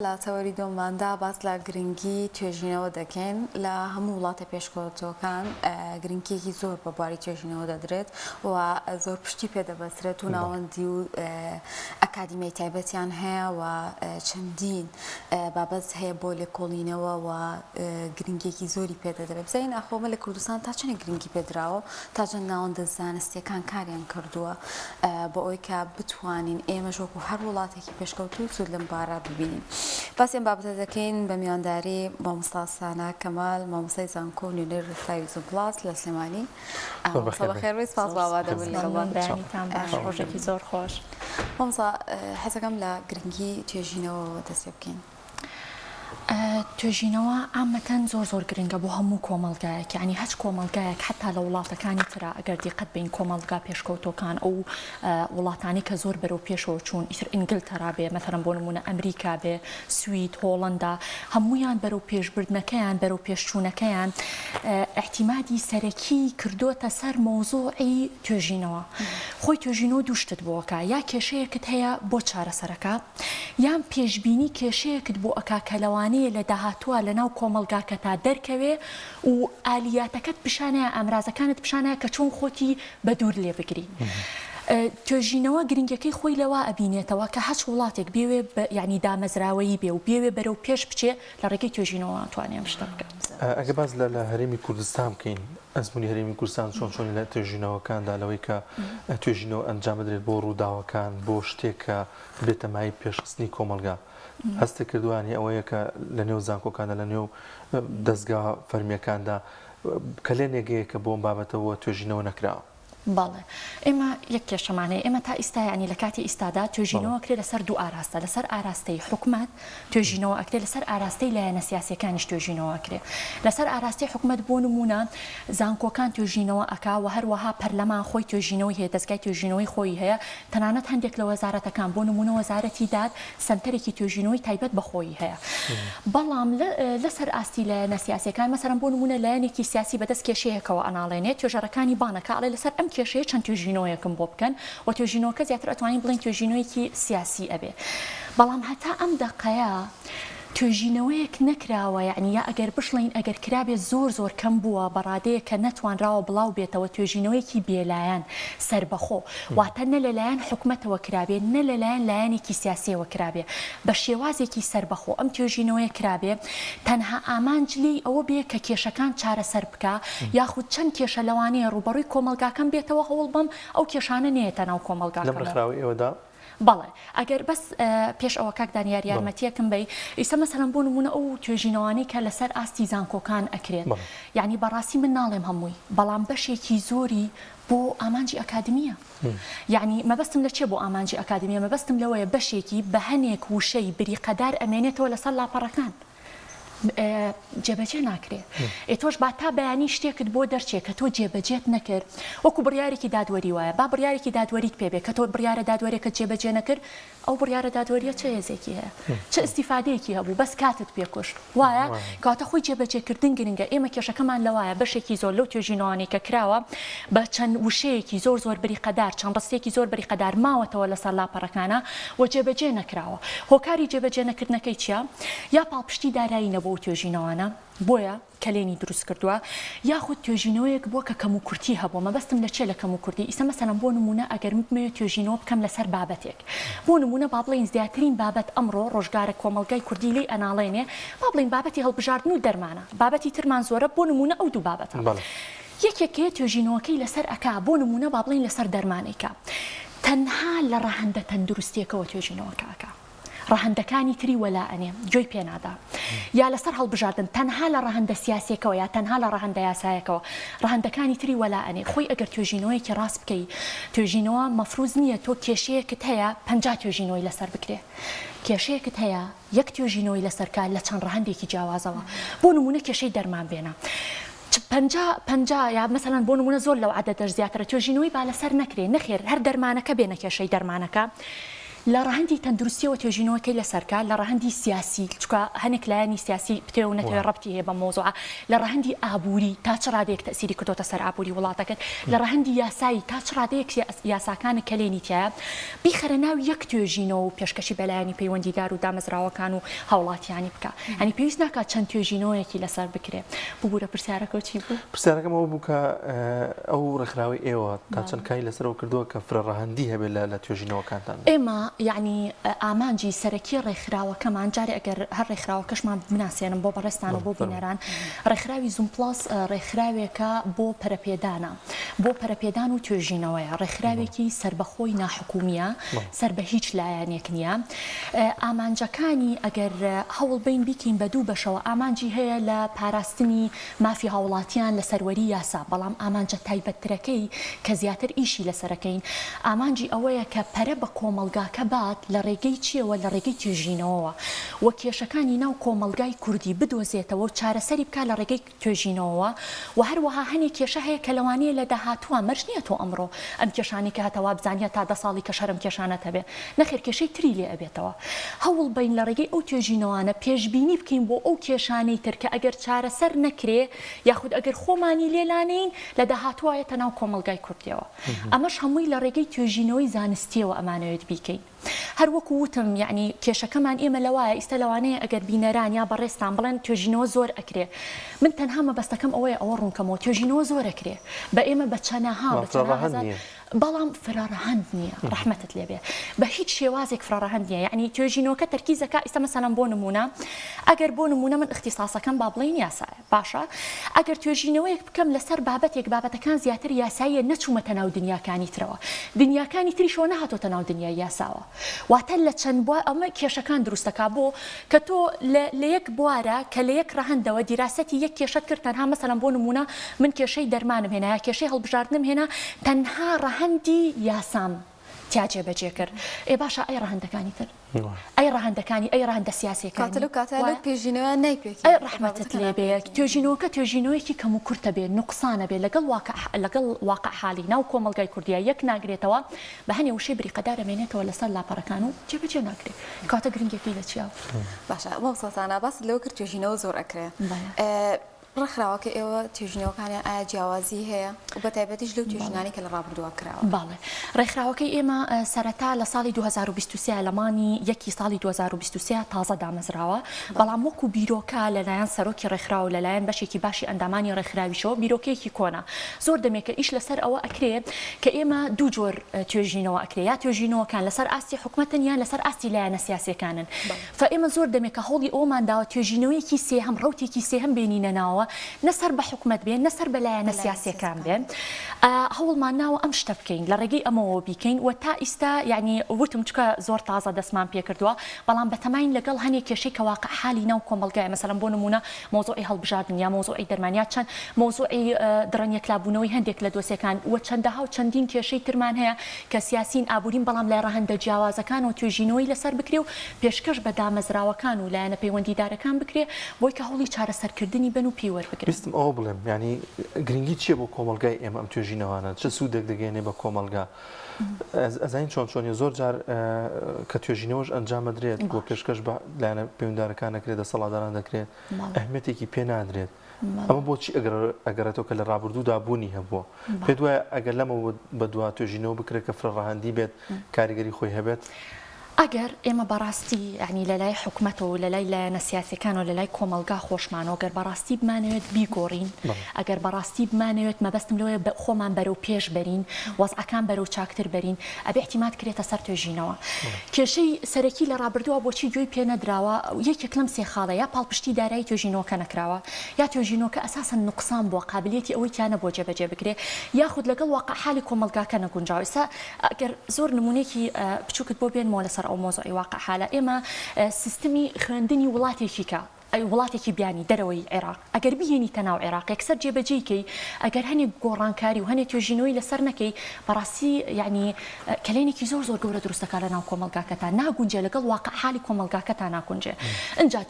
لا تەوەریدۆماندا باس لە گرنگی توێژینەوە دەکەین لە هەموو وڵاتە پێشکەوتووەکان گرنگیەکی زۆر بە بواری توێژینەوە دەدرێت و زۆر پشتی پێدەبەسرێت و ناوەندی و ئەکادیمیای تایبەتیان هەیە و چەندین بابەت هەیە بۆ لێکۆڵینەوە و گرنگیەکی زۆری پێدەدرێت بزین ئەخۆمە لە کوردستان تا چەند گرنگی پێدراوە تا چەند ناوەندە زانستیەکان کاریان کردووە بۆ ئەوەی کە بتوانین ئێمەش وەکو هەر وڵاتێکی پێشکەوتوو سوود لەم بارە ببینین. باسیێن بابەتە دەکەین بە میوانداری مامۆستا سانا کەمال مامۆستای زانکۆ و نوێنەری ڕێکخراوی پلاس لە سلێمانی. بەخێربێت سپاس بابا دەبن لەگەڵتان باش ڕۆژێکی زۆر خۆش. مامۆستا حەزەکەم لە گرنگی توێژینەوە دەست پێ بکەین. توێژینەوە عامەتەن زۆر گرنگە بۆ هەموو کۆمەڵگایەک، یعنی هەچ کۆمەڵگایەک حتا لە وڵاتەکانی ترا ئەگەر دیقەت بین کۆمەڵگا پێشکەوتۆکان ئەو وڵاتانی کە زۆر بەرەو پێشەوە چوون ئیتر ئینگلتەرا بێ مەثەڵەن بۆ نمونە ئەمریکا بێ سوید هۆڵەندا هەمویان بەرەو پێشبردنەکەیان بەرەو پێشچوونەکەیان احتیمادی سەرەکی کردوتە سەر مۆزوعی توێژینەوە. خۆی توێژینەوە دووشتت بۆکە یا کێشەیەکت هەیە بۆ چارەسەرەکە یان پێشبینی کێشەیەکت بۆ ئەکا کە لەوانەیە لە داهاتووە لە ناو کۆمەلگاکە تا دەرکەوێ و ئالیاتەکەت پیشانەیە ئامرازەکانت پیشانەیە کە چۆن خۆتی بە دوور لێ بگری. توێژینەوە گرنگەکەی خۆی لەوە ئەبینێتەوە کە هەچ وڵاتێک بێوێ ینی دامەزراوەیی بێ و بێوێ بەرەو پێش بچێ لە ڕێگەی توێژینەوە توانێم شتە بکەم. ئەگە باز لە هەرێمی کوردستان بکەین ئەزمموی هەرێمی کوردستان چۆنی لە توێژینەوەکاندا لەوەی کە توێژینەوە ئەنجام بدرێت بۆ ڕووداوەکان بۆ شتێکە بێتە مای پێشخستنی کۆمەلگا. هەستە کردوانی ئەوەیە کە لە نێو زانکۆکاندا لە نێو دەستگا فەرمیەکاندا کە لێ نێگەیە کە بۆم بابەتەوە توێژینەوە نەکراوە. باڵێ ئێمە یەک کێشەمانەیە ئێمە تا ئیستایانی لە کاتی ئیستادا توێژینەوە کرێ لەسەر دوو ئاراستە لەسەر ئاراستەی حکومت توێژینەوە ئەکرێ لەسەر ئاراستەی لایەنە سیاسیەکانیش توێژینەوە کرێ لەسەر ئاراستەی حکومت بۆ نمونە زانکۆکان توێژینەوە ئەکا و هەروەها پەرلەمان خۆی توێژینەوەی هەیە دەستگای توێژینەوەی خۆی هەیە تەنانەت هەندێک لە وەزارەتەکان بۆ نمونە وەزارەتی داد سنتەرێکی توێژینەوەی تایبەت بەخۆی هەیە. بەڵام لەسەر ئاستی لایەنە سیاسیەکان مەسەرەن بۆ نمونە لایەنێکی سیاسی بەدەست کێشەیەکەوە ئەناڵێنێت توێژەرەکانی بانەکە ئەڵێ لەسەر ئەم کێشەیە چەند توێژینەوەیەکم بۆ بکەن و توێژینەوەکە زیاتر ئەتوانین بڵین توێژینەوەیکی سیاسی ئەبێ. بەڵام هەتا ئەم دەقەیە توێژینەوەیەک نەکراوە یعنی یا ئەگەر بشڵین ئەگەر کرابێ زۆر کەم بووە بەڕادەیە کە نەتوانراوە بڵاو بێتەوە توێژینەوەیکی بێلایەن سربەخۆ واتە نە لەلایەن حکومەتەوە کرابێ نە لەلایەن لایەنێکی سیاسیەوە کرابێ بە شێوازێکی سربەخۆ ئەم توێژینەوەی کرابێ تەنها ئامانجلی ئەوە بێ کە کێشەکان چارەسەر بکە یاخود چەند کێشە لەوانەیە ڕوبەڕووی کۆمەلگاکەم بێتەوە هەوڵ بم ئەو کێشانە نێتە ناو کۆمەلگاکە. بەڵێ ئەگەر بەس پێش ئەوە کاک دانیار یارمەتیەکەم بی ئیستا مەسەڵەن بۆ نمونە ئەو توێژینەوەی کە لەسەر ئاستی زانکۆکان ئەکرێت یعنی بەڕاستی من ناڵێم هەمووی بەڵام بەشێکی زۆری بۆ ئامانجی ئەکادمیە. یعنی مەبەستم لە چێ بۆ ئامانجی ئەکادمیە مەبەستم لەوەیە بەشێکی بە هەنێک وشەی بریقەدار ئەمێنێتەوە لەسەر لاپەڕەکان. جێبەجێ ناکرێت تۆش با تا بەیانی شتێکت بۆ دەرچێت کە تۆ جێبەجێت نەکرد وەکو بڕیارێکی دادوەری وایە با بڕیارێکی دادوەریت پێبێت کە تۆ بڕیارە دادوەرێکە جێبەجێ نەکرد ئەو بڕیارە دادوەریە چه هێزێکی هەیە چه ئیسیفادەیەکی هەبوو بەس کاتت پێکوشت وایە کاتە خۆی جێبەجێکردن گرنگە. ئێمە کێشەکەمان لەوایە بەشێکی زۆر لەو توێژینەوەی کە کراوە بە چەند وشەیەکی زۆر بریقەدار چەند ڕستێکی زۆر بریقەدار ماوەتەوە لەسەر لاپەڕەکانە و جێبەجێ نەکراوە. هۆکاری جێبەجێ نەکردنەکەی چیە؟ یا پاڵپشتی دارایی نەبوو توێژینەوەنە بۆیە کەلێنی دروست کردووە یاخود توێژینەوەیەک بووە کە کەم و کورتی هەبوو مەبەستم لە چێ لە کەم و کوردی ئیستا مەسەڵەن بۆ نمونە ئەگەر متمەوێت توێژینەوە بکەم لەسەر بابەتێک بۆ نمونە با بڵین زیاترین بابەت ئەمڕۆ ڕۆژگارە کۆمەلگای کوردی لێی ئەناڵێنێ با بڵین بابەتی هەڵبژاردن و دەرمانە بابەتی ترمان زۆرە بۆ نمونە ئەو دوو بابەتە یەکێکەیە توێژینەوەکەی لەسەر ئەکا بۆ نمونە با بڵین لەسەر دەرمانێکە تەنها لە ڕەهەندە تەندروستیەکەوە توێژینەوەکەکە ڕەهەندەکانی تری وەلاءەنێ گوێی پێنادا یا لەسەر هەڵبژاردن تەنها لە ڕەهەندە سیاسیەکەوە یا تەنها لە ڕەهەندە یاسایەکەوە ڕەهەندەکانی تری وەلاءەنێ خۆی ئەگەر توێژینەوەیکی ڕاست بکەی توێژینەوە مەفروض نییە تۆ کێشەیەکت هەیە 50 توێژینەوەی لەسەر بکرێ کێشەیەکت هەیە یەک توێژینەوەی لەسەرکە لە چەند ڕەهەندێکی جیاوازەوە بۆ نمونە کێشەی دەرمان بێنە 50 یا مەسەڵەن بۆ نمونە زۆر لەو عەدەدە زیاترە توێژینەوەی با لەسەر نەکرێ نەخێر هەر دەرمانەکە بێنە کێشەی دەرمانەکە لە ڕەهەندی تەندروستیەوە توێژینەوەکەی لەسەرکە لە ڕەهەندی سیاسی چکە هەنێک لایانی سیاسی بتێ و نەتەوێت ڕەبتی هەیە بە مۆزوعە لە ڕەهەندی ئابووری تا چ ڕادەیەک تەسیری کردوتە سەر ئابووری وڵاتەکەت لە ڕەهەندی یاسایی تا چ ڕادەیەک یاساکانە کەلێنی تایە بیخەرە ناو یەک توێژینەوە و پێشکەشی بەلایانی پەیوەندیدار و دامەزراوەکان و هاوڵاتیانی بکە هەنی پێویست ناکات چەند توێژینەوەیەکی لەسەر بکرێ ببوورە پرسیارەکە چی بوو؟ پرسیارەکەم ئەوە بوو کە ئەو ڕێکخراوی ئێوە تا چەند کاری لەسەرەوە کردووە کە فرەڕەهەندی هەبێت لە توێژینەوەکانتان ئێمە یعنی ئامانجی سەرەکی ڕێکخراوەکەمان جارێ ئەگەر هەر ڕێکخراوەکەشمان بناسیێنم بۆ بەڕێستان و بۆ بینەران ڕێکخراوی زوم پڵاس ڕێکخراوێکە بۆ پەرەپێدانە بۆ پەرەپێدان و توێژینەوەیە ڕێکخراوێکی سربەخۆی ناحکومیە سەر بە هیچ لایەنێک نییە ئامانجەکانی ئەگەر هەوڵ بین بیکەین بە دوو بەشەوە ئامانجی هەیە لە پاراستنی مافی هاوڵاتیان لە سەروەری یاسا بەڵام ئامانجە تایبەتترەکەی کە زیاتر ئیشی لەسەرەکەین ئامانجی ئەوەیە کە پەرە بە کۆمەلگاکە بات لە ڕێگەی چیەوە لە ڕێگەی توێژینەوەوە وە کێشەکانی ناو کۆمەلگای کوردی بدۆزێتەوە و چارەسەری بکە لە ڕێگەی توێژینەوەوە و هەروەها هەنێک کێشە هەیە کە لەوانەیە لە داهاتووە مەرج نییە تۆ ئەمڕۆ ئەم کێشانی کە هەتەوا بزانیە تا 10 ساڵی کە شەرم کێشانە هەبێ نەخێر کێشەی تری لێ ئەبێتەوە هەوڵ بین لە ڕێگەی ئەو توێژینەوانە پێشبینی بکەین بۆ ئەو کێشانەی تر کە ئەگەر چارەسەر نەکرێ یاخود ئەگەر خۆمانی لێلانین لە داهاتوایەتە ناو کۆمەلگای کوردیەوە ئەمەش هەمووی لە ڕێگەی توێژینەوەی زانستیەوە ئەمانەوێت بیکەین هەر وەکو وتم یعنی کێشەکەمان ئێمە لەوایە ئیستا لەوانەیە ئەگەر بینەران یا بەڕێستان بڵێن توێژینەوە زۆر ئەکرێ من تەنها مەبەستەکەم ئەوەیە ئەوە ڕوونکەمەوە توێژینەوە زۆر ئەکرێ بە ئێمە بە چەنەها بەڵام فرارەهەند نییە ڕەحمەتت لێبێ بە هیچ شێوازێک فرارەهەند نییە یعنی توێژینەوەکە تەرکیزەکە ئیستا مەسەلەن بۆ نمونە ئەگەر بۆ نمونە من اختصاسەکەم با بڵێن یاسایە باشە ئەگەر توێژینەوەیەک بکەم لەسەر بابەتەکان زیاتر یاساییە نەچوومەتە ناو دنیاکانی ترەوە دنیاکانی تریشەوە نەهاتۆتە ناو دنیای یاساوە واتە لە چەند بووە ئەمە کێشەکان دروستەکە بۆ کە تۆ لە یەک بوارە کە لە یەک ڕەهەندەوە دیراسەتی یەک کێشەت کرد تەنها مەسەلەن بۆ نمونە من کێشەی دەرمانم هێنا یا کێشەی هەڵبژاردنم هێنا تەنها ڕەهەندی یاسام تیاجێ بەجێ کرد ئێ باشە ئەی ڕەهەندەکانی تر ئەی ڕەهەندەکانی ئەی ڕەهەندە سیاسیەکانی پێژینەوە نایپێکی ئەی ڕەحمەتت لێبێت توێژینەوەکە توێژینەوەیەکی کەم و کورتە بێت نوقسانە بێت لەگەڵ واقع حالی ناو کۆمەلگای کوردیا یەک ناگرێتەوە بە هەنێ وشەی بریقەدار ئەمێنێتەوە لەسەر لاپەڕەکان و جێبەجێ ناکرێت کاتە گرنگێکی لە چیاوە باشە وەک سەڵتانە باس لەوە کرد توێژینەوە زۆر ئەکرێ ڕێکخراوەکە ئێوە توێژینەوەکانیان ئایا جیاوازی هەیە و بە تایبەتیش لەو توێژینانی کە لە ڕابردووە کراوە باڵێ ڕێکخراوەکەی ئێمە سەرەتا لە ساڵی 2023 لەمانی یەکی ساڵی 2023 تازە دامەزراوە بەڵام وەکو بیرۆکە لەلایەن سەرۆکی ڕێکخراو لەلایەن بەشێکی باشی ئەندامانی ڕێکخراویشەوە بیرۆکەیەکی کۆنا زۆر دەمێکە ئیش لەسەر ئەوە ئەکرێ کە ئێمە دوو جۆر توێژینەوە ئەکرێ یا توێژینەوەکان لەسەر ئاستی حکومەتن یان لەسەر ئاستی لایەنە سیاسیەکانن فئێمە زۆر دەمێکە هەوڵی ئەومان داوە توێژینەوەیەکی سێهەم ڕوتێکی سێهەم بێنینە ناوە نەسەر بە حکومەت بێن نەسەر بەلایەنە سیاسیەکان بێن هەوڵمان ناوە ئەم شتە بکەین لە ڕێگەی ئەمەوە بیکەین و تا ئیستا یعنی وتم چکە زۆر تازە دەستمان پێ کردووە بەڵام بەتەماین لەگەڵ هەنێک کێشەی کە واقع حالی ناو کۆمەلگایە مەسەلەن بۆ نمونە مۆزوعی هەڵبژاردن یا مۆزوعی دەرمانیا چەند مۆزوعی درەنیەکلابوونەوەی هەندێک لە دۆسیەکان و چەندەها و چەندین کێشەی ترمان هەیە کە سیاسین ئابوورین بەڵام لای ڕەهەندە جیاوازەکان و توێژینەوەی لەسەر بکرێ و پێشکەش بە دامەزراوەکان و لایەنە پەیوەندیدارەکان بکرێ بۆی کە هەوڵی چارەسەرکردنی بن و پێی وەربگرن ویستم ئەوە بڵێم ینی گرنگی چییە بۆ کۆمەلگای ئێمە ئەم توێژینەوانە چه سوودێک دەگەێنێ بە کۆمەلگا ئەزین چۆنی زۆر جار کە توێژینەوەش ئەنجامە درێت بۆ پێشکەش لایەنە پەیوەندیدارەکان دەکرێت دەسەڵاتداران دەکرێت ئەهمیەتێکی پێ نادرێت ئەمە بۆچی ئەگەرێتەوە کە لە ڕابردوودا بوونی هەبووە پێ دوایە ئەگەر لەمە بە دووا توێژینەوە بکرێت کە فرەڕەهەندی بێت کاریگەری خۆی هەبێت ئەگەر ئێمە بەڕاستی ینی لە لای حکوومەتەوە لە لای لایەنە سیاسیەکان و لە لای کۆمەلگا خۆشمانەوە گەر بەڕاستی بمانەوێت بیگۆڕین ئەگەر بەڕاستی بمانەوێت مەبەستم لەوەیە خۆمان بەرەو پێش بەرین وەزعەکان بەرەو چاکتر بەرین ئەبێ احتیمات کرێتە سەر توێژینەوە کێشەی سەرەکی لە ڕابردووە بۆچی گوێی پێ نەدراوە یەکێک لەم سێ خاڵە یا پاڵپشتی دارایی توێژینەوەکە نەکراوە یا توێژینەوەکە ئەساسەن نوقسان بووە قابلیەتی ئەوەی تیانە بۆ جێبەجێ بکرێ یاخود لەگەڵ واقع حالی کۆمەلگاکە نەگونجاوە ئێستا ئەگەر زۆر نمونێکی بچووکت بۆ بێنمەوە لەسەر ئەو مۆزوعی واقع حالە ئێمە سیستمی خوێندنی وڵاتێکی کە وڵاتێکی بیانی دەرەوەی عێراق ئەگەر بهێنیتە ناو عێراق یەکسەر جێبەجێکەی ئەگەر هەنێک گۆڕانکاری و هەنێک توێژینەوەی لەسەر نەکەی بەڕاستی یعنی کلێنێکی زۆر گەورە دروستەکە لە ناو کۆمەلگاکەتان ناگونجێ لەگەڵ واقع حالی کۆمەلگاکەتان ناکونجێ ئەجا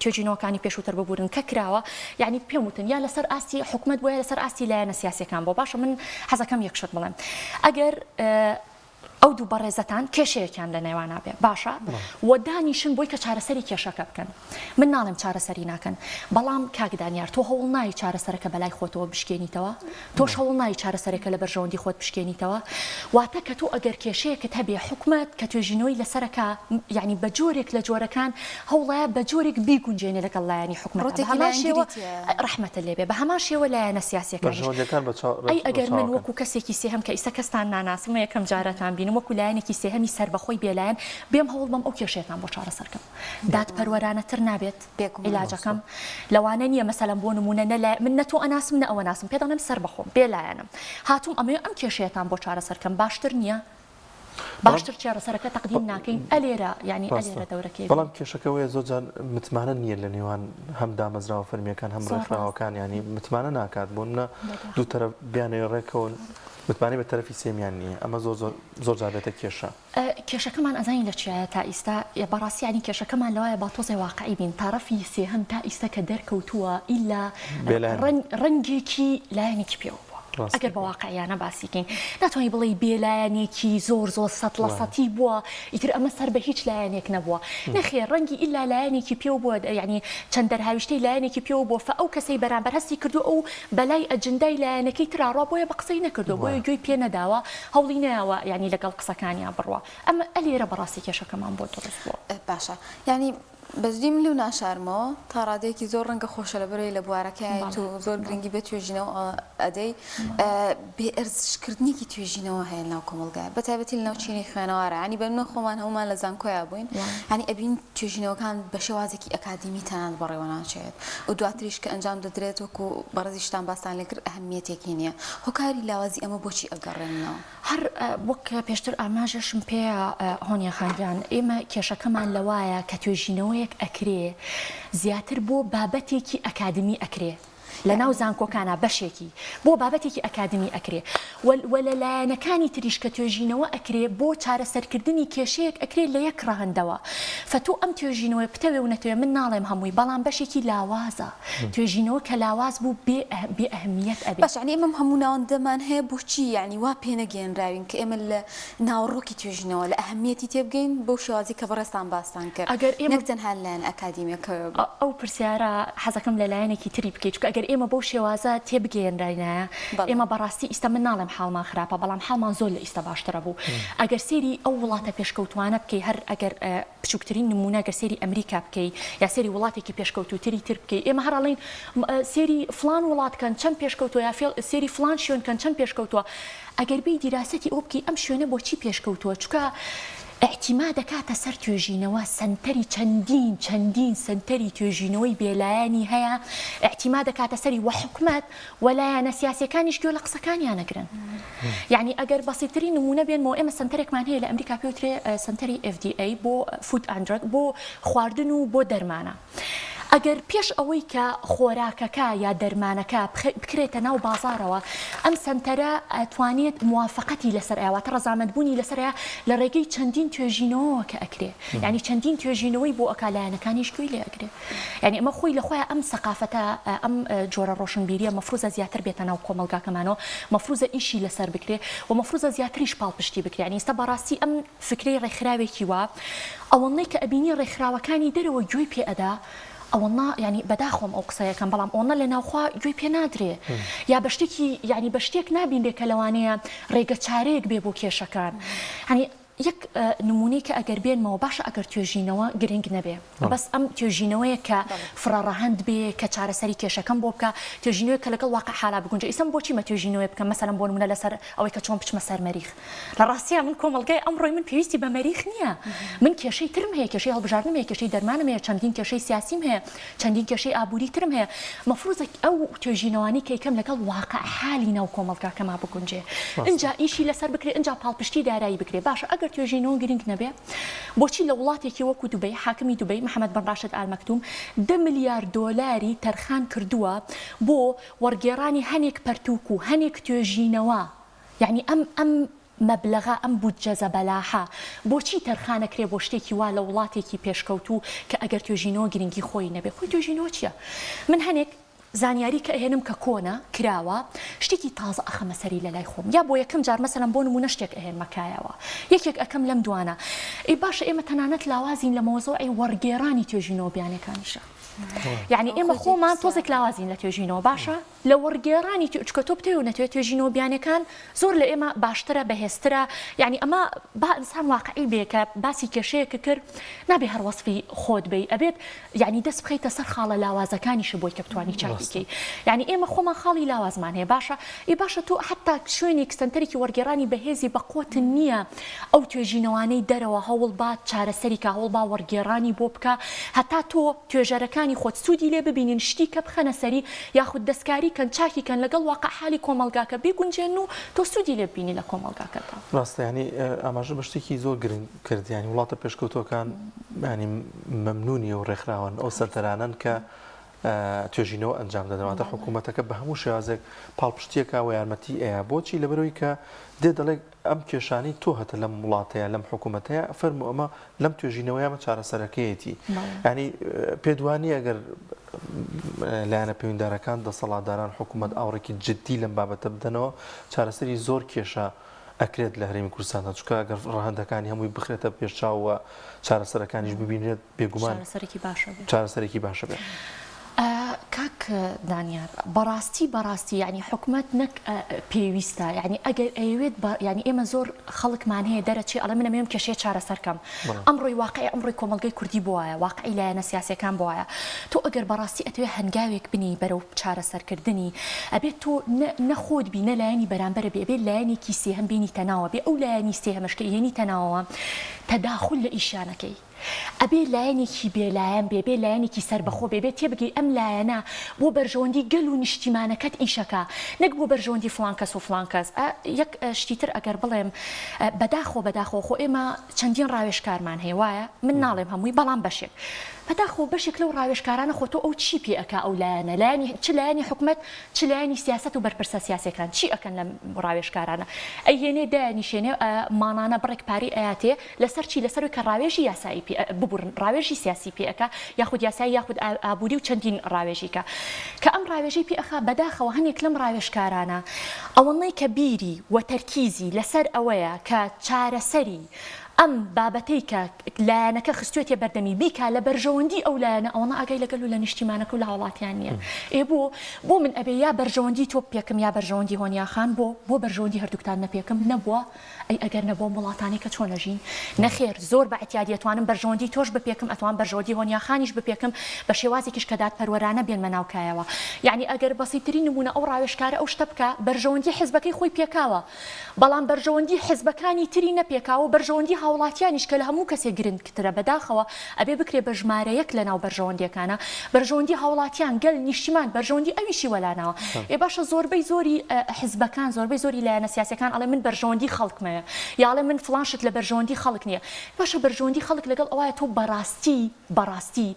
توێژینەوەکانی پێشووتر ببوورن کە کراوە یعنی پێم وتن یا لەسەر ئاستی حکومەت بۆ یا لەسەر ئاستی لایەنە سیاسیەکان بۆ باشە من حەزەکەم یەکشت بڵێم ئەگەر ئەو دوو بەڕێزەتان کێشەیەکیان لە نێوانە بێ باشە و دانیشن بۆی کە چارەسەری کێشەکە بکەن من ناڵێم چارەسەری ناکەن بەڵام کاکدانیار تۆ هەوڵ نایی چارەسەرەکە بەلای خۆتەوە بشکێنیتەوە تۆش هەوڵ نایی چارەسەرەکە لە بەرژەوەندی خۆت بشکێنیتەوە واتە کە تۆ ئەگەر کێشەیەکت هەبێ حکومەت کە توێژینەوەی لەسەرەکە یعنی بە جۆرێک لە جۆرەکان هەوڵایە بە جۆرێک بیگونجێنێ لەگەڵ لایەنی حکومەت ڕەحمەتە لێبێ بە هەمان شێوە لایەنە سیاسیەکان ئەی ئەگەر من وەکو کەسێکی سێهەم کە ئیسە کەستان ناناسم یەکەم جارەتان بینم وەکو لایەنێکی سێهەمی سەربەخۆی بێلایەن بێم هەوڵ بەم ئەو کێشێتان بۆ چارەسەرکەم دادپەروەرانەتر نابێت عیلاجەکەم لەوانە نییە مەسەلەن بۆ نمونە من نە تۆ ئەناسم نە ئەوە ناسم پێ دەڵێم سەربەخۆم بێلایەنم هاتووم ئەمەوێ ئەم کێشەیەتان بۆ چارەسەرکەم باشتر نییە باشتر چارەسەرەکە تەقدیم ناکەین ئەلێرە ینی ئەلێرە دەورەکەی بەڵام کێشەکەوەیە زۆرجار متمانە نییە لە نێوان هەم دامەزراوە فەرمیەکان هەم ڕێکخراوەکان ینی متمانە ناکات بۆ منە دوو تەرەف بیانێ ڕێکەوە متمانی بە تەرەفی سێمیان نییە ئەمە زۆر جارێتە کێشە کێشەکەمان ئەزانی لە چایە تا ئیستا بەڕاستی ینی کێشەکەمان لەوایە با تۆزێ واقعی بین تارەفی سێهەم تا ئیستا کە دەرکەوتووە ئیلا ڕەنگێکی لایەنێکی پێوە ئەگەر بە واقعیانە باسیکەین ناتوانانی بڵێ بێلایەنێکی زۆر 100% بووە ئیتر ئەمە سەر بە هیچ لایەنێک نەبووە نەخێ ڕەنگی ئیلا لایەنێکی پێو بووە ینی چەند دەرهاویشتەی لایەنێکی پێوە بۆ فە ئەو کەسەی بەرامبەر هەستی کردو ئەو بەلای ئەجندای لایەنەکەی تراڕوا بۆیە بە قسەی نەکردو بۆیە گوێی پێ نەداوە هەوڵی نەیەوە ینی لەگەڵ قسەکانیان بڕوە ئەمە ئەلێرە بەڕاستی کێشەکەمان بۆ دروست بووە باشە ینی بەزدیم لەو ناشارمەوە تا ڕادەیەکی زۆر ڕەنگە خۆشە لە بەرەوەی لە بوارەکەی تو زۆر گرنگی بە توێژینەوە ئەدەی بێ ئەرزشکردنێکی توێژینەوە هەیە ناو کۆمەلگای بەتایبەتی لە ناوچینی خوێنەوەرە ینی بە منە خۆمان هەومان لە زانکۆیا بووین ینی ئەبین توێژینەوەکان بە شێوازێکی ئەکادیمی تەنان بەڕێوە ناچێت و دواتریش کە ئەنجام دەدرێت وەکو بەڕێزیشتان باستان لێکرد ئەهەمیەتێکی نییە هۆکاری لاوازی ئەمە بۆچی ئەگەڕێنەوە هەر وەک پێشتر ئاماژەشم پێ هۆنیە خانجان ئێمە کێشەکەمان لەوایە کە توێژینەوەیەک ئەکرێ زیاتر بۆ بابەتێکی ئەکادمی ئەکرێ لە ناو زانکۆکانە بەشێکی بۆ بابەتێکی ئەکادمی ئەکرێ وە لە لایەنەکانی تریش کە توێژینەوە ئەکرێ بۆ چارەسەرکردنی کێشەیەک ئەکرێ لە یەک ڕەهەندەوە فتۆ ئەم توێژینەوەی بتەوێ و نەتەوێ من ناڵێم هەمووی بەڵام بەشێکی لاوازە توێژینەوە کە لاواز بوو بێ ئەهمیەت ئەبێت باش عنی ئێمە هەموو ناوەندەمان هەیە بۆچی یعنی وا پێ نەگەێنراوین کە ئێمە لە ناوەڕۆکی توێژینەوە لە ئەهمیەتی تێبگەین بەو شێوازی کە بەڕێستان باستان کرد ئەگەر ئێمە تەنها لایەن ئەکادیمیەکە ئەو پرسیارە حەزەکەم لە لایەنێکی تری بکەیت چکە ئەگەر ئێمە بەو شێوازە تێبگەێنراینایە ئێمە بەڕاستی ئیستا من ناڵێم حاڵمان خراپە بەڵام حاڵمان زۆر لە ئیستا باشترە بوو ئەگەر سێری ئەو وڵاتە پێشکەوتوانە بکەی هەر ئەگەر بچووکترین نمونە گەر سێری ئەمریکا بکەی یا سێری وڵاتێکی پێشکەوتوتری تر بکەی ئێمە هەراڵین سێری فلان وڵاتکەن چەند پێشکەوتووە یا سێری فلان شوێنکەن چەند پێشکەوتووە ئەگەر بی دیراسەتی ئەو بکەی ئەم شوێنە بۆچی پێشکەوتووە چکە احتیما دەکاتە سەر توێژینەوە سنتەری چەندین سنتەری توێژینەوەی بێلایەنی هەیە احتیما دەکاتە سەری وە حکومەت وەلایەنە سیاسیەکانیش گوێ لە قسەکانیان نەگرن یعنی ئەگەر بەسیترین نمونە بێنمەوە ئێمە سنتەرێکمان هەیە لە ئەمریکا پێوترێ سنتەری FDA بۆ فود ئەند دڕەگ بۆ خواردن و بۆ دەرمانە ئەگەر پێش ئەوەی کە خۆراکەکە یا دەرمانەکە بکرێتە ناو بازارەوە ئەم سنتەرە ئەتوانێت موافقەتی لەسەر ئەواتە ڕەزامەندبوونی لەسەرە لە ڕێگەی چەندین توێژینەوە کە ئەکرێ ینی چەندین توێژینەوەی بۆ ئەکالایەنەکانیش گوێی لێ ئەگرێ ینی ئەمە خۆی لەخۆیە ئەم سەقافەتە ئەم جۆرە ڕۆشنبیریە مەفروزە زیاتر بێتە ناو کۆمەلگاکەمانەوە مەفروزە ئیشی لەسەر بکرێ و مەفروزە زیاتریش پاڵپشتی بکرێ ینی ئێستا بەڕاستی ئەم فکرەی ڕێکخراوێکی وە ئەوەنەی کە ئەبینی ڕێکخراوەکانی دەرەوە گوێی پێ ئەدا ئەوەنا ینی بەداخۆم ئەو قسەیەکەم بەڵام ئەوەنە لە ناوخوا گوێی پێ نادرێ یا بە شتێکی ینی بە شتێک نابینێ کە لەوانەیە ڕێگە چارەیەک بێ بۆ کێشەکان هەنی یەک نمونەی کە ئەگەر بێنمەوە باشە ئەگەر توێژینەوە گرنگ نەبێ بەس ئەم توێژینەوەیە کە فڕەڕەهەند بێ کە چارەسەری کێشەکەم بۆ بکە توێژینەوەی کە لەگەڵ واقع حالا بگونجە ئیسم بۆچی مە توێژینەوەی بکەم مەسەلەن بۆ نمونە لەسەر ئەوەی کە چۆن بچمە سەر مەریخ لە ڕاستیە من کۆمەڵگای ئەمڕۆی من پێویستی بە مەریخ نییە من کێشەی ترم هەیە کێشەی هەڵبژاردنم هەیە کێشەی دەرمانم هەیە چەندین کێشەی سیاسیم هەیە چەندین کێشەی ئابووری ترم هەیە مەفروضە ئەو توێژینەوانی کە یەکەم لەگەڵ واقع حالی ناو کۆمەڵگاکەما بگونجێ اینجا ئیشی لەسەر بکرێ اینجا پاڵپشتی دارایی بکرێ باشە ئەگەر توێژینەوە گرنگ نەبێ بۆچی لە وڵاتێکی وەکو دوبەی حاکمی دوبەی محەممەد بن ڕاشد ئال مەکتوم 10 ملیارد دۆلاری تەرخان کردووە بۆ وەرگێڕانی هەنێک پەرتووک و هەنێک توێژینەوە یعنی ئەم مەبلەغا ئەم بودجە بەلاحە بۆچی تەرخانەکرێ بۆ شتێکی وا لە وڵاتێکی پێشکەوتوو کە ئەگەر توێژینەوە گرنگی خۆی نەبێ خۆی توێژینەوە چییە من هەنێک زانیاری کە ئەهێنم کە کۆنا کراوە شتێکی تازە ئەخەمە سەری لە لای خۆم یا بۆ یەکەم جار مەسەلەن بۆ نمونە شتێک ئەهێنمەکایەوە یەکێک ئەەکەم لەم دوانە ئەی باشە ئێمە تەنانەت لاوازین لە مۆزۆعی وەرگێڕانی توێژینەوە بیانەکانیشە یعنی ئێمە خۆمان تۆزێک لاوازین لە توێژینەوە باشە لە وەرگێڕانی چکە تۆ بتێ و نەتوێت توێژینەوە بیانەکان زۆر لە ئێمە باشترە بەهێزترە یعنی ئەمە با ئینسان واقعی بێ کە باسی کێشەیەکە کرد نابێ هەر وەسفی خۆت بی ئەبێت یعنی دەست بخەیتە سەر خاڵە لاوازەکانیش بۆی کە بتوانی چاکیکەی یعنی ئێمە خۆمان خاڵی لاوازمان هەیە باشە ئی باشە تۆ حتا شوێنێک سنتەرێکی وەرگێڕانی بەهێزی بەقۆت نییە ئەو توێژینەوانەی دەرەوە هەوڵ با چارەسەری کە هەوڵ با وەرگێڕانی بۆ بکە هەتا تۆ توێژەرەکانی خۆت سوودی لێ ببینین شتی کە بخەنە سەری یاخود دەستکاری کەن چاکی کەن لەگەڵ واقع حالی کۆمەلگاکە بگونجێن و تۆ سوودی لێ ببینی لە کۆمەلگاکەدا ڕاستە ینی ئاماژە بە شتێکی زۆر گرنگ کردیانی وڵاتە پێشکەوتەکان ینی مەمنونی و ڕێکخراون ئەو سەرتەرانن کە توێژینەوە ئەنجام دەدەواتە حکوومەتەکە بە هەموو شێوازێک پاڵپشتیەکە و یارمەتی ئەیە بۆچی لەبەرەوەی کە دێ دەڵێ ئەم کێشانی تۆ هەتە لەم وڵاتەیە لەم حکوومەتەیە فەرمو ئەمە لەم توێژینەوەی ئەمە چارەسەرەکەیەتی ینی پێدوانی ئەگەر لایەنە پەیوەنددارەکان دەسەڵاتداران حکوومەت ئاوڕێکی جددی لەم بابەتە بدەنەوە چارەسەری زۆر کێشە ئەکرێت لە هەرێمی کوردستاندا چونکە ئەگەر ڕەهەندەکانی هەمووی بخرێتە پێشچاوە چارەسەرەکانیش ببینێت بێگومان چارەسەرێکی باشە بێت. کاک دانیار بەڕاستی یعنی حکومت نەک پێویستە یعنی ئەگەر ئەوێت ینی ئێمە زۆر خەڵکمان هەیە دەرەچی ئەڵە منە مێم کێشەیە چارەسەرکەم ئەمڕۆی واقعی ئەمڕۆی کۆمەلگەی کوردی بۆ وایە واقعی لایەنە سیاسەکان بۆ وایە تۆ ئەگەر بەڕاستی ئەتوێ هەنگاوێک بنی بەرەو چارەسەرکردنی ئەبێت تۆ نەخۆت بی نە لایەنی بەرامبەرە بێ ئەبێت لایەنێکی سێهەم بینی تەناوە بێ ئەو لایەنی سێهەمەشکە هێنی تەناوە تەداخل لە ئیشانەکەی ئەبێ لایەنێکی بێلایەن بێ لایەنێکی سربەخۆ بێ تێبگەی ئەم لایەنە بۆ بەرژەوەندی گەل و نیشتیمانەکەت ئیشەکە نەک بۆ بەرژەوەندی فڵان کەس و فڵان کەس یەک شتیتر ئەگەر بڵێم بەداخۆ خۆ ئێمە چەندین ڕاوێژکارمان هەیە وایە من ناڵێم هەمووی بەڵام بەشێک بەداخۆ بەشێک لەو ڕاوێژکارانە خۆ تۆ ئەو چی پێ ئەکا ئەو لایەنە چ لایەنی حکومەت چ لایەنی سیاست و بەرپرسە سیاسەکان چی ئەکەن لە ڕاوێژکارانە ئەیهێنێ دایانیشێنێ مانانە بڕێک پارەی ئاەتێ لەسەر چی لەسەر کە ڕاوێژی یاسایی ببورن ڕاوێژی سیاسی پێەکە یاخود یاسایی یاخود ئابووری و چەندین ڕاوێژیکە کە ئەم ڕاوێژەی پێ ئەخا بەداخەوە هەنێک لەم ڕاوێژکارانە ئەوەڵی کە بیری و تەرکیزی لەسەر ئەوەیە کە چارەسەری ئەم بابەتەی کە لایەنەکە خستوێتە بەردەمی بیکە لە بەرژەوەندی ئەو لایەنە ئەوەنە ئاگای لەگەڵ و لە نیشتیمانەکە و لە هاوڵاتیان نییە بۆ من ئەبێ یا بەرژەوەندی تۆ پێکم یا بەرژەوەندی هۆنیاخان بۆ بەرژەوەندی هەردووکتان نەپێکم نەبووە ئەی ئەگەر نەبووە وڵاتانی کە چۆن ئەژین نەخێر زۆر بە ئەتیادی ئەتوانم بەرژەوەندی تۆش بپێکم ئەتوان بەرژەوەندی هۆنیاخانیش بپێکم بە شێوازێکیش کە دادپەروەرانە بێنمە ناوکایەوە یعنی ئەگەر بەسیترین نمونە ئەو ڕاوێژکارە ئەو شتە بکە بەرژەوەندی حیزبەکەی خۆی پێکاوە بەڵام بەرژەوەندی حیزبەکانی تری نەپێکاوە بەرژەوەندی هاوڵاتیانیش کە لە هەموو کەسێک گرنگترە بەداخەوە ئەبێ بکرێ بە ژمارەیەک لە ناو بەرژەوەندیەکانە بەرژەوەندی هاوڵاتیان گەل نیشتیمان بەرژەوەندی ئەویشی وەلانەوە باشە زۆربەی زۆری حیزبەکان زۆربەی زۆری لایەنە سیاسەکان ئەڵێ من بەرژەوەندی خەڵکمەیە یاڵێ من فڵانشت لە بەرژەوەندی خەڵک نییە باشە بەرژەوەندی خەڵک لەگەڵ ئەوایە تۆ بەڕاستی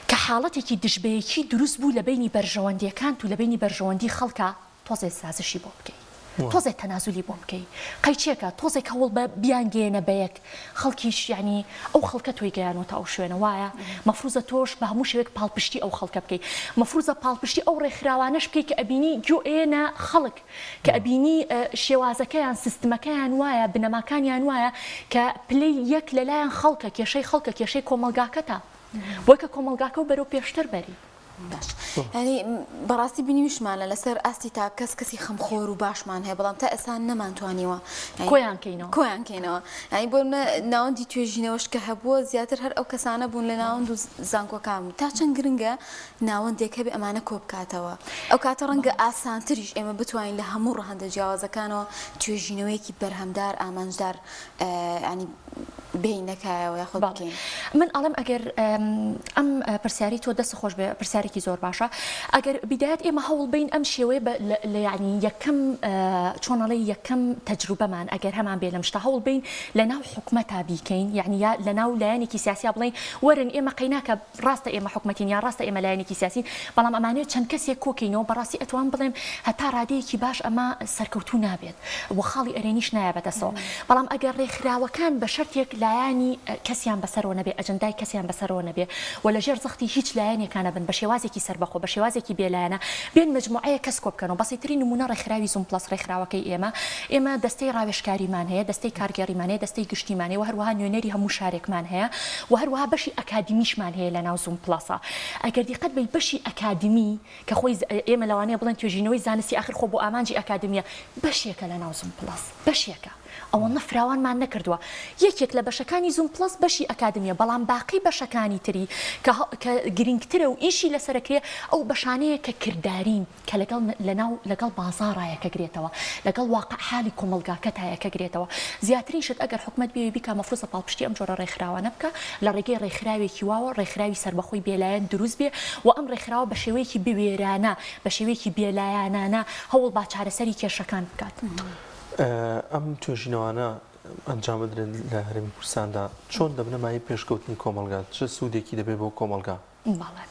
کە حاڵەتێکی دژبەیەکی دروست بوو لە بینی بەرژەوەندیەکان و لە بینی بەرژەوەندی خەڵکە تۆزێ سازشی بۆ بکەیت تۆزێک تەنازولی بۆ بکەی قەیچێکە تۆزێک هەوڵ بە بیانگەێنە بەیەک خەڵکیش ینی ئەو خەڵکە تۆی گەیانەوە ئەو شوێنە وایە مەفروزە تۆش بە هەموو شوێک پاڵپشتی ئەو خەڵکە بکەیت مەفروزە پاڵپشتی ئەو ڕێکخراوانەش بکەیت کە ئەبینی گوێنە خەڵک کە ئەبینی شێوازەکەیان سیستمەکەیان وایە بنەماکانیان وایە کە پلەی یەک لەلایەن خەڵکە کێشەی خەڵکە کێشەی کۆمەلگاکەتە بۆی کە کۆمەلگاکە و بەرەو پێشتر بەری باش ینی بەڕاستی بینیوشمانە لەسەر ئاستی تا کەسی خەمخۆر و باشمان هەیە بەڵام تا ئێسان نەمانتوانیوە کۆیان کەینەوە ینی بۆ ناوەندی توێژینەوەش کە هەبووە زیاتر هەر ئەو کەسانە بوون لە ناوەند و زانکۆکان تا چەند گرنگە ناوەندێک هەبێ ئەمانە کۆ بکاتەوە ئەو کاتە ڕەنگە ئاسانتریش ئێمە بتوانین لە هەموو ڕەهەندە جیاوازەکانەوە توێژینەوەیەکی بەرهەمدار ئامانجدار ینی بینەکایەوە یاخۆ بکەین من ئەڵێم ئەگەر ئەم پرسیاری تۆ دەست خۆش بێ پرسیارێکی زۆر باشە ئەگەر بدایەت ئێمە هەوڵ بین ئەم شێوەیە لە ینی یەکەم چۆنەڵی یەکەم تەجروبەمان ئەگەر هەمان بێ لەم شتە هەوڵ بین لە ناو حکومەتا بیکەین یعنی یا لە ناو لایەنێکی سیاسیا بڵین وەرن ئێمە قەیناکە ڕاستە ئێمە حکومەتین یا ڕاستە ئێمە لایەنێکی سیاسی بەڵام ئەمانەیە چەند کەسێک کۆکەینەوە بەڕاستی ئەتوان بڵێم هەتا ڕادەیەکی باش ئەمە سەرکەوتوو نابێت و خاڵی ئەرێنیش نایە بەدەسەوە بەڵام ئەگەر ڕێکخراوەکان بە شەرتێک لایانی کەسیان بەسەرەوە نەبێ ئەجەندای کەسیان بەسەرەوە نەبێ و لە ژێر زەختی هیچ لایەنێکانە بن بە شێوازێکی سەربەخۆ بە شێوازێکی بێلایەنە بێن مجموعەیە کەس کۆ بکەنەوە بەسیترین نمونە ڕێکخراوی زوم پلەس ڕێکخراوەکەی ئێمە دەستەی ڕاوێژکاریمان هەیە دەستەی کارگەڕیمان هەیە دەستەی گشتیمان هەیە و هەروەها نوێنەری هەموو شارێکمان هەیە و هەروەها بەشی ئەکادمیشمان هەیە لە ناو زوم پلەسە ئەگەر دیقەت بە بەشی ئەکادمی کە خۆی ئێمە لەوانەیە بڵێن توێژینەوەی زانستی ئاخر خۆ بۆ ئامانجی ئەکادمیە بەشێکە لە ناو زوم پلەس بەشێکە ئەوە نەفراوانمان نەکردووە یەکێک لە بەشەکانی زوم پلەس بەشی ئەکادمیە بەڵام باقی بەشەکانی تری کە گرنگترە و ئیشی لەسەرەکرێ ئەو بەشانەیە کە کرددارین کە لەگەڵ بازاڕایە کە گرێتەوە لەگەڵ واقع حالی کۆمەلگاکەتایە کە گرێتەوە زیاترین شت ئەگەر حکومت بێ بیکە مەفروضە پاڵپشتی ئەم جۆرە ڕێکخراوانە بکە لە ڕێگەی ڕێکخراوێکی واوە ڕێکخراوی سەربەخۆی بێلایەن دروست بێ و ئەم ڕێکخراوە بە شێوەیەکی بوێرانە بە شێوەیەکی بێلایەنانە هەوڵ با چارەسەری کێشەکان بکات. ئەم توێژینەوانە ئەنجام بدرێن لە هەرێمی کوردستاندا چۆن دەبنە مای پێشکەوتنی کۆمەلگا چه سوودێکی دەبێت بۆ کۆمەلگا؟ باڵێ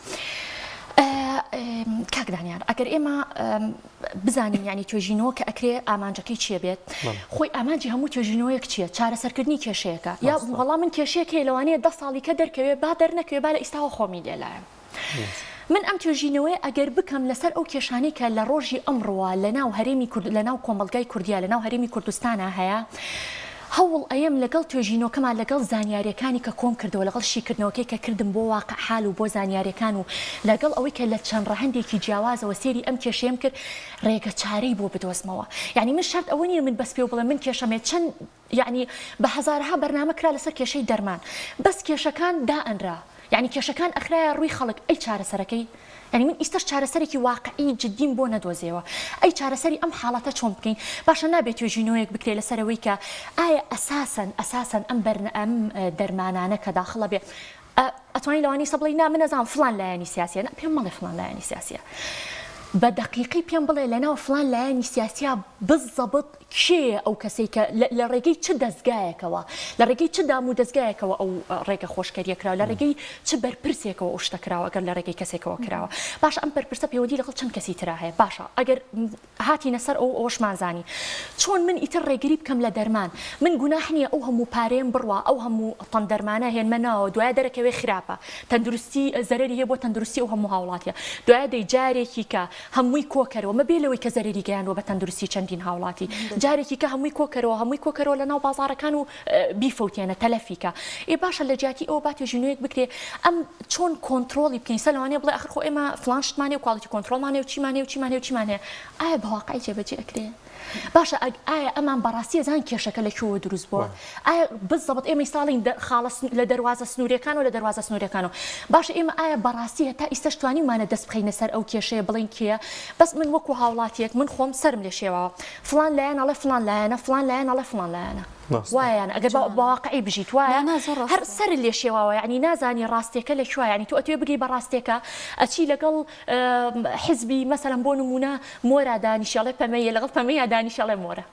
کاکدانیان ئەگەر ئێمە بزانین ینی توێژینەوە کە ئەکرێ ئامانجەکەی چیە بێت خۆی ئامانجی هەموو توێژینەوەیەک چییە چارەسەرکردنی کێشەیەەکە یا وەڵام من کێشەیەکی لەوانەیە 10 ساڵی کە دەرکەوێت با دەرنەکەوێت با لە ئیستاوە خۆمی لێلایە من ئەم توێژینەوەی ئەگەر بکەم لەسەر ئەو کێشانەی کە لە ڕۆژی ئەمڕۆوە لە ناو هەرێمی لە ناو کۆمەلگای کوردیا لە ناو هەرێمی کوردستانە هەیە هەوڵ ئەم لەگەڵ توێژینەوەکەمان لەگەڵ زانیاریەکانی کە کۆم کردەوە لەگەڵ شیکردنەوەکەی کە کردم بۆ واقع حال و بۆ زانیاریەکان و لەگەڵ ئەوەی کە لە چەند ڕەهەندێکی جیاوازەوە سێری ئەم کێشەیەم کرد ڕێگە چارەی بۆ بدۆزمەوە یعنی من شەرت ئەوە نییە من بەس پێ بڵێ من کێشەمێت چەند یعنی بە هەزارها بەرنامە کرا لەسەر کێشەی دەرمان بەس کێشەکان دائەنرا یعنی کێشەکان ئەخرایە ڕووی خەڵک ئەی چارەسەرەکەی يعني من ئیستش چارەسەرێکی واقعی جددین بۆ نەدۆزیەوە ئەی چارەسەری ئەم حاڵەتە چۆن بکەین باشە نابێت توێژینەوەیەک بکرێت لەسەرەوەی کە ئایا ئەساسەن ئەم دەرمانانە کە داخڵە بێ ئەتوانین لەوانی سەبڵی نا من نەزانم فلان لایەنی سیاسیە پێم مەڵێ فلان لایەنی سیاسیە بە دقیقی پێم بڵێ لەناو فلان لایەنی سیاسیە بزەبط کێ ئەو کەسەی کە لە ڕێگەی چ دەستگایەکەوە لە ڕێگەی چ دام و دەستگایەکەوە ئەو ڕێگە خۆشکەریە کراوە لە ڕێگەی چ بەرپرسێکەوە ئەو شتە کراوە ئەگەر لە ڕێگەی کەسێکەوە کراوە باش ئەم بەرپرسە پەیوەندی لەگەڵ چەند کەسی ترا هەیە باشە ئەگەر هاتینە سەر ئەوشمان زانی چۆن من ئیتر ڕێگری بکەم لە دەرمان من گوناح نییە ئەو هەموو پارەیەم بڕوا ئەو هەموو تەن دەرمانە هێنمەناوە دوایە دەرەکەوێ خراپە تەندروستی زەرری هەیە بۆ تەندروستی ئەو هەموو هاوڵاتیە دوایە دەی جارێکی کە هەمووی کۆکەرەوە مەبێلەوەی کە زەرری گەیانەوە بە تەندروستی چەندین هاوڵاتی جارێکی کە هەمووی کۆکەرەوە لە ناو بازارەکان و بیفەوتێنە تەلەفیکە ئێ باشە لە جیاتی ئەو با توێژینەوەیەک بکرێ ئەم چۆن کۆنتترۆلی بکەین سەلوانێ بڵێ ئەخر خۆ ئێمە فلان شتمانێ و کواڵیتی کۆنتترۆلمانێ و چیمانێ ئایا بەواقعی جێبەجێ ئەکرێ باشە ئایا ئەمان بەڕاستی زان کێشەکە لەکوێوە دروست بووە ئایا بزەبت ئێمە ساڵین خاڵە لە دەواازە سنوورەکان و لە دەواازە سنوورەکانەوە باشە ئێمە ئایا بەڕاستی هەتا ئیستەشتوانیمانە دەست بخەینە سەر ئەو کێشەیە بڵین کێە بەس من وەکو هاوڵاتیەک من خۆم سرم لێ شێوەوە فلان لایەن ئەڵێ فلان لایەنە فلان لایەن ئەڵێ فلان لایەنە وایەن ئەگەر بەواقعی بژیت وایە هەر سەر لێ شێواوە یعنی نازانی ڕاستیەکە لەکوێ ینی تو ئەتوێ بگەی بە ڕاستێکە ئەچی لەگەڵ حزبی مەسەلەن بۆ نمونە مۆرا دانیشەڵێ پەمەیە لەگەڵ پەمەیە دانیشەڵێ مۆرە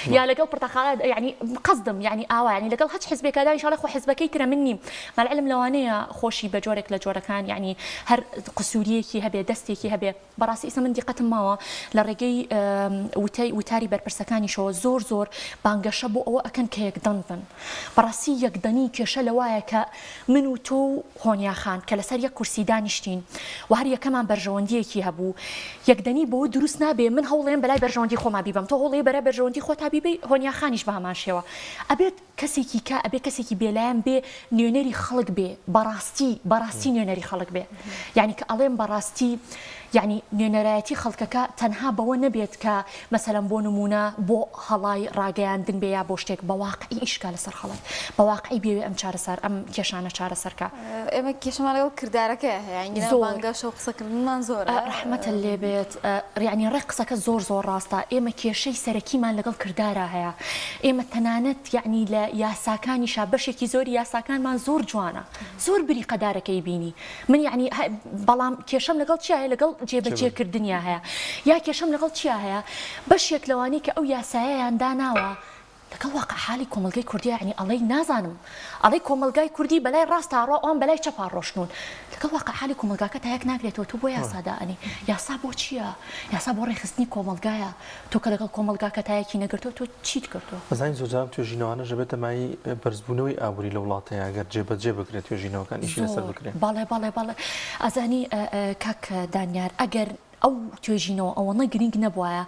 یا لەگەڵ پرتەخاڵات ینی قەزدم ینی ئاوا ینی لەگەڵ هەچ حزبێکە دانیشەڵێ خۆ حزبەکەی ترە من نیم مەعلەم لەوانەیە خۆشی بە جۆرێک لە جۆرەکان ینی هەر قسووریەکی هەبێ دەستێکی هەبێ بەڕاستی ئێستا من دیقەتم ماوە لە ڕێگەی وتاری بەرپرسەکانیشەوە زۆر بانگەشە بۆ ئەوە ئەکەن کە یەکدەن بن بەڕاستی یەکدەنی کێشە لەوایە کە من و تۆ هۆنیا خان کە لەسەر یەک کورسی دانیشتین و هەر یەکەمان بەرژەوەندیەکی هەبوو یەکدەنی بۆ دروست نابێ من هەوڵێم بەلای بەرژەوەندی خۆما بیبم تۆ هەوڵێ بەرە بەرژەوەندی خۆ تابیبی هۆنیا خانیش بە هەمان شێوە ئەبێت کەسێکی کە ئەبێ کەسێکی بێلایەن بێ نوێنەری خەڵک بێ بەڕاستی نوێنەری خەڵک بێ یعنی کە ئەڵێم بەڕاستی یعنی نوێنەرایەتی خەڵکەکە تەنها بەوە نەبێت کە مەسەلەن بۆ نمونە بۆ هەڵای ڕاگەیاندن بێ یا بۆ شتێک بە واقعی ئیشکا لەسەر خەڵک بە واقعی بێوێ ئەم چارەسەر ئەم کێشانە چارەسەرکە ئێمە کێشەمان لەگەڵ کردارەکە هەیە بانگەشە و قسەکردنمان زۆرە ڕەحمەتە لێ بێت یعنی ڕێک قسەکە زۆر ڕاستە ئێمە کێشەی سەرەکیمان لەگەڵ کردارە هەیە ئێمە تەنانەت یعنی لە یاساکانیشا بەشێکی زۆری یاساکانمان زۆر جوانە زۆر بری قەدارەکەی بینی من یعنی بەڵام کێشەم لەگەڵ چی هەیە لەگەڵ جێبەجێکردنیا هەیە یا کێشەم لەگەڵ چیا هەیە بەشێک لەوانی کە ئەو یاسایەیان داناوە لەگەڵ واقع حالی کۆمەلگای کوردی یعنی ئەڵەی نازانم ئەڵەی کۆمەلگای کوردی بەلای ڕاستە ڕۆ ئەوان بەلای چەپا ڕۆشنون لەگەڵ واقع حالی کۆمەلگاکە تایەک ناگرێتەوە تو بۆ یاسادائنی یاسا بۆ چییە یاسا بۆ ڕێخستنی کۆمەلگایە تۆ کە لەگەڵ کۆمەلگاکە تایەکی نەگرتەوە تۆ چیت کردەوە بەزانین زۆرجار توێژینەوانە ژەبێتە مای بەرزبوونەوەی ئابووری لە وڵاتەیە ئەگەر جێبەجێ بکرێت توێژینەوەکان ئیشی لەسەر بکرێت باڵێ ئەزانی کاک دانیار ئەگەر ئەو توێژینەوە ئەوەنە گرنگ نەبووایە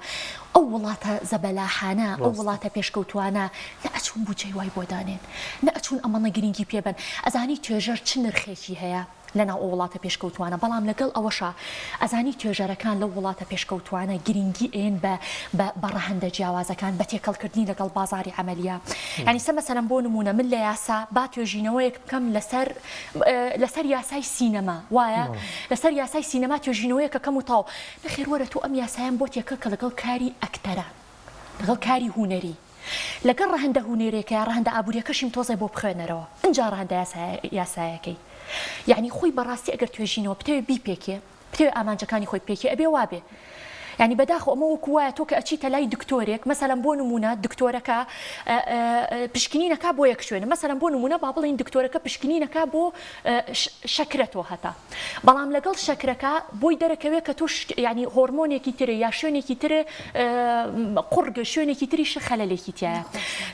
ئەو وڵاتە زەبەلاحانە ئەو وڵاتە پێشکەوتوانە نە ئەچوون بودجەی وای بۆ دانێن نە ئەچوون ئەمەنە گرنگی پێبن ئەزانی توێژەر چ نرخێکی هەیە لەناو ئەو وڵاتە پێشکەوتوانە بەڵام لەگەڵ ئەوەشە ئەزانی توێژەرەکان لەو وڵاتە پێشکەوتوانە گرنگی ئێن بە ڕەهەندە جیاوازەکان بە تێکەڵکردنی لەگەڵ بازاری عملیە ینی سە مەسەلەن بۆ نمونە من لە یاسا با توێژینەوەیەک بکەم لەسەر یاسای سینەما وایە لەسەر یاسای سینەما توێژینەوەیەکە کەم و تاو نەخێر وەرە تۆ ئەم یاسایان بۆ تێکە کە لەگەڵ کاری ئەکتەرە لەگەڵ کاری هوەری لەگەڵ ڕەهەندە هوەرێکە یا ڕەهەندە ئابوووریەکەشیم تۆزێ بۆ بخوێنەرەوە ئەجا ڕەهەندە یاسایەکەی یعنی خۆی بەڕاستی ئەگەر توێژینەوە بتەوێت بیپێکێ بتەوێت ئامانجەکانی خۆی پێکێ ئەبێ وابێ ینی بەداخۆ ئەمە وەکو وایە تۆ کە ئەچیتە لای دکتۆرێک مەسەلەن بۆ نمونە دکتۆرەکە پشکنینەکە بۆ یەک شوێنە مەسەلەن بۆ نمونە با بڵێن دکتۆرەکە پشکنینەکە بۆ شەکرەتەوە هەتا بەڵام لەگەڵ شەکرەکە بۆی دەرەکەوێت کە توش ینی هۆرمۆنێکی ترە یا شوێنێکی ترە قورگ شوێنێکی تریش خەلەلێکی تایە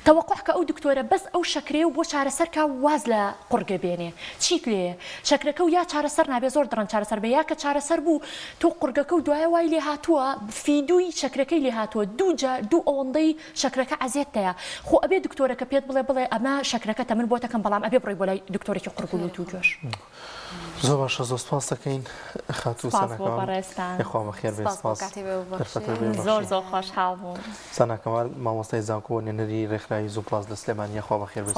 تەوەقع ئەو دکتۆرە بەس ئەو شەکرێ و بۆ چارەسەرکە واز لە قورگە بێنێ چیت لێ شەکرەکە و یا چارەسەر نابێ زۆر دڕەن چارەسەر بێ یا کە چارەسەر بوو تۆ قورگەکە و دوایە وای لێ هاتووە فیدوی شەکرەکەی لێ هاتووە دوو ئەوەندەی شەکرەکە عزیێتەیە خۆ ئەبێ دکتۆرەکە پێت بڵێ ئەمە شەکرەکە من بۆ تەکەم بەڵام ئەبێ بڕی بۆ لای دکتۆرێکی قورگولوت و جۆش زۆر باشە زۆر سپاس دەکەین خاتوو سەنەکەم خێر بێ زۆر خۆشحاڵ بووم سەناکەمال مامۆستای زانکۆ نێنەری ڕێکخراوی زوو پلاس لە سلێمانیە خوا بەخێر بێ